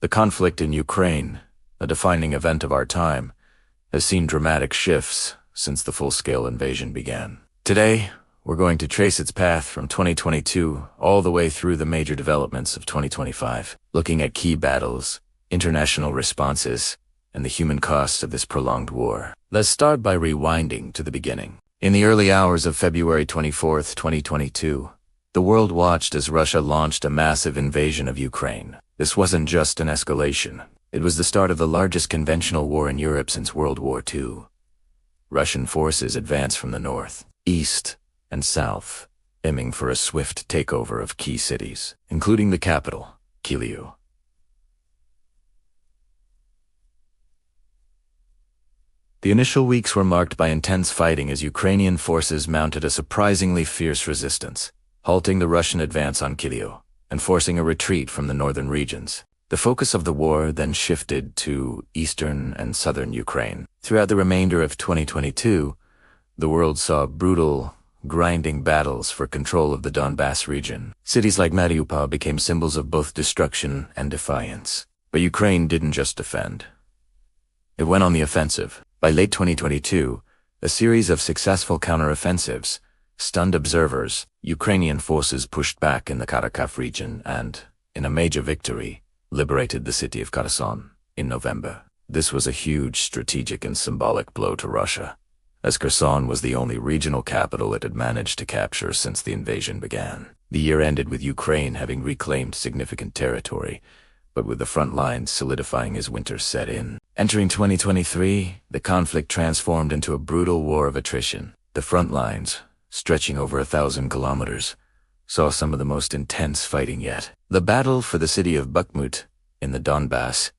The conflict in Ukraine, a defining event of our time, has seen dramatic shifts since the full-scale invasion began. Today, we're going to trace its path from 2022 all the way through the major developments of 2025, looking at key battles, international responses, and the human cost of this prolonged war. Let's start by rewinding to the beginning. In the early hours of February 24, 2022, the world watched as Russia launched a massive invasion of Ukraine. This wasn't just an escalation. It was the start of the largest conventional war in Europe since World War II. Russian forces advanced from the north, east, and south, aiming for a swift takeover of key cities, including the capital, Kyiv. The initial weeks were marked by intense fighting as Ukrainian forces mounted a surprisingly fierce resistance, halting the Russian advance on Kyiv and forcing a retreat from the northern regions. The focus of the war then shifted to eastern and southern Ukraine. Throughout the remainder of 2022, the world saw brutal, grinding battles for control of the Donbass region. Cities like Mariupol became symbols of both destruction and defiance. But Ukraine didn't just defend. It went on the offensive. By late 2022, a series of successful counteroffensives stunned observers. Ukrainian forces pushed back in the Kharkiv region and, in a major victory, liberated the city of Kherson in November. This was a huge strategic and symbolic blow to Russia, as Kherson was the only regional capital it had managed to capture since the invasion began. The year ended with Ukraine having reclaimed significant territory, but with the front lines solidifying as winter set in. Entering 2023, the conflict transformed into a brutal war of attrition. The front lines, stretching over 1,000 kilometers, saw some of the most intense fighting yet. The battle for the city of Bakhmut in the Donbass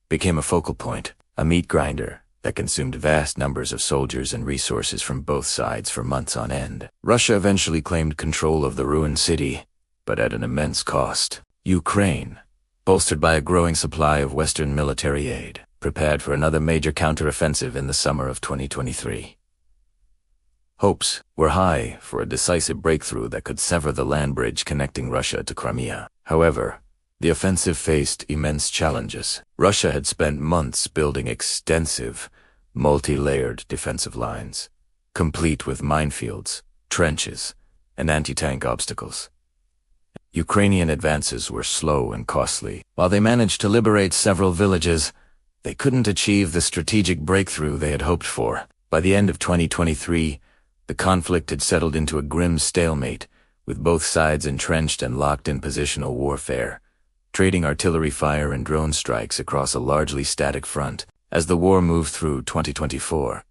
became a focal point, a meat grinder that consumed vast numbers of soldiers and resources from both sides for months on end. Russia eventually claimed control of the ruined city, but at an immense cost. Ukraine, bolstered by a growing supply of Western military aid, prepared for another major counteroffensive in the summer of 2023. Hopes were high for a decisive breakthrough that could sever the land bridge connecting Russia to Crimea. However, the offensive faced immense challenges. Russia had spent months building extensive, multi-layered defensive lines, complete with minefields, trenches, and anti-tank obstacles. Ukrainian advances were slow and costly. While they managed to liberate several villages, they couldn't achieve the strategic breakthrough they had hoped for. By the end of 2023, the conflict had settled into a grim stalemate, with both sides entrenched and locked in positional warfare, trading artillery fire and drone strikes across a largely static front. As the war moved through 2024,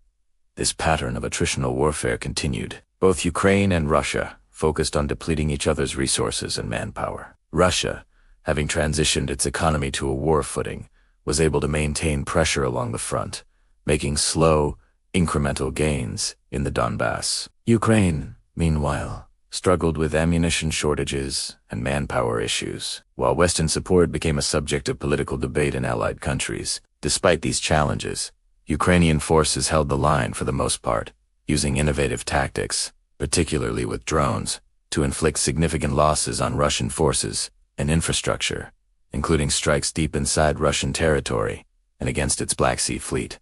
this pattern of attritional warfare continued. Both Ukraine and Russia focused on depleting each other's resources and manpower. Russia, having transitioned its economy to a war footing, was able to maintain pressure along the front, making slow, incremental gains in the Donbass. Ukraine, meanwhile, struggled with ammunition shortages and manpower issues, while Western support became a subject of political debate in allied countries. Despite these challenges, Ukrainian forces held the line for the most part, using innovative tactics, particularly with drones, to inflict significant losses on Russian forces and infrastructure, including strikes deep inside Russian territory and against its Black Sea fleet.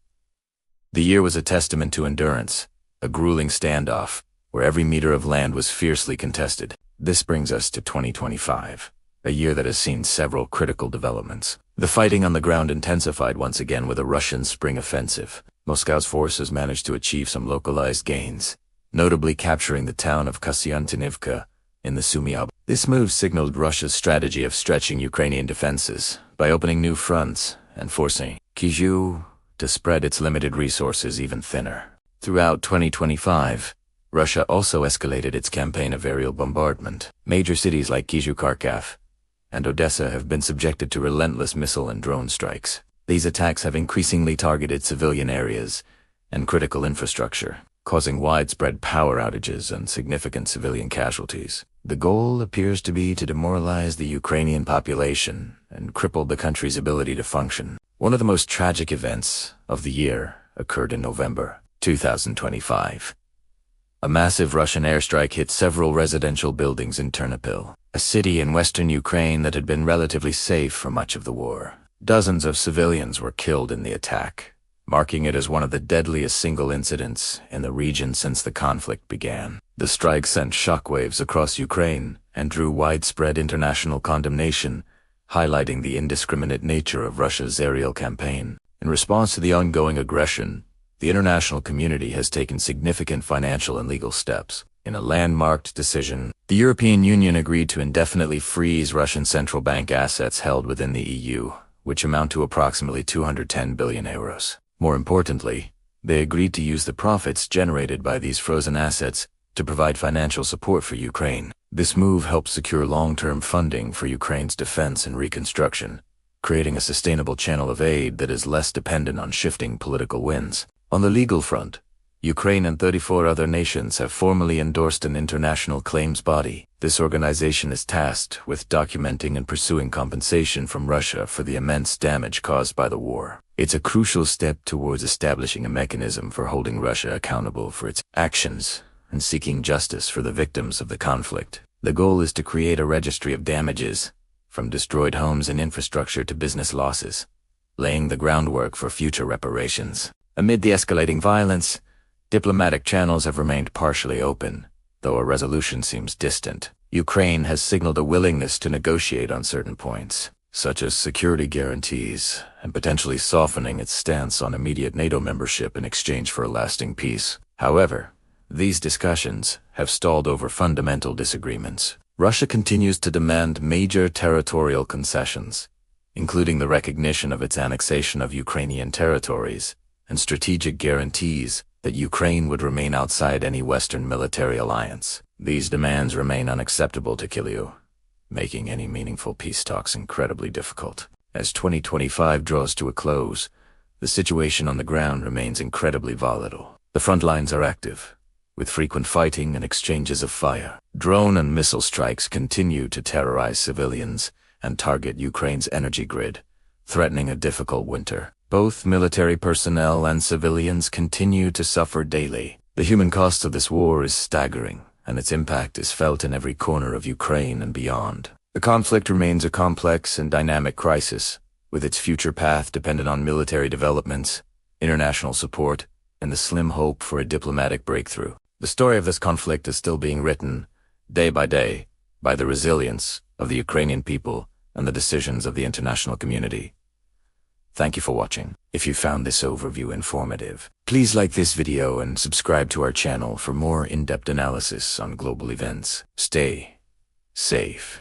The year was a testament to endurance, a grueling standoff where every meter of land was fiercely contested. This brings us to 2025, a year that has seen several critical developments. The fighting on the ground intensified once again with a Russian spring offensive. Moscow's forces managed to achieve some localized gains, notably capturing the town of Kostyantynivka in the Sumy Oblast. This move signaled Russia's strategy of stretching Ukrainian defenses by opening new fronts and forcing Kyiv to spread its limited resources even thinner. Throughout 2025, Russia also escalated its campaign of aerial bombardment. Major cities like Kyiv, Kharkiv, and Odessa have been subjected to relentless missile and drone strikes. These attacks have increasingly targeted civilian areas and critical infrastructure, causing widespread power outages and significant civilian casualties. The goal appears to be to demoralize the Ukrainian population and cripple the country's ability to function. One of the most tragic events of the year occurred in November 2025. A massive Russian airstrike hit several residential buildings in Ternopil, a city in western Ukraine that had been relatively safe for much of the war. Dozens of civilians were killed in the attack, marking it as one of the deadliest single incidents in the region since the conflict began. The strike sent shockwaves across Ukraine and drew widespread international condemnation, highlighting the indiscriminate nature of Russia's aerial campaign. In response to the ongoing aggression, the international community has taken significant financial and legal steps. In a landmarked decision, the European Union agreed to indefinitely freeze Russian central bank assets held within the EU, which amount to approximately 210 billion euros. More importantly, they agreed to use the profits generated by these frozen assets to provide financial support for Ukraine. This move helps secure long-term funding for Ukraine's defense and reconstruction, creating a sustainable channel of aid that is less dependent on shifting political winds. On the legal front, Ukraine and 34 other nations have formally endorsed an international claims body. This organization is tasked with documenting and pursuing compensation from Russia for the immense damage caused by the war. It's a crucial step towards establishing a mechanism for holding Russia accountable for its actions and seeking justice for the victims of the conflict. The goal is to create a registry of damages, from destroyed homes and infrastructure to business losses, laying the groundwork for future reparations. Amid the escalating violence, diplomatic channels have remained partially open, though a resolution seems distant. Ukraine has signaled a willingness to negotiate on certain points, such as security guarantees, and potentially softening its stance on immediate NATO membership in exchange for a lasting peace. However, these discussions have stalled over fundamental disagreements. Russia continues to demand major territorial concessions, including the recognition of its annexation of Ukrainian territories and strategic guarantees that Ukraine would remain outside any Western military alliance. These demands remain unacceptable to Kyiv, making any meaningful peace talks incredibly difficult. As 2025 draws to a close, the situation on the ground remains incredibly volatile. The front lines are active, with frequent fighting and exchanges of fire. Drone and missile strikes continue to terrorize civilians and target Ukraine's energy grid, threatening a difficult winter. Both military personnel and civilians continue to suffer daily. The human cost of this war is staggering, and its impact is felt in every corner of Ukraine and beyond. The conflict remains a complex and dynamic crisis, with its future path dependent on military developments, international support, and the slim hope for a diplomatic breakthrough. The story of this conflict is still being written, day by day, by the resilience of the Ukrainian people and the decisions of the international community. Thank you for watching. If you found this overview informative, please like this video and subscribe to our channel for more in-depth analysis on global events. Stay safe.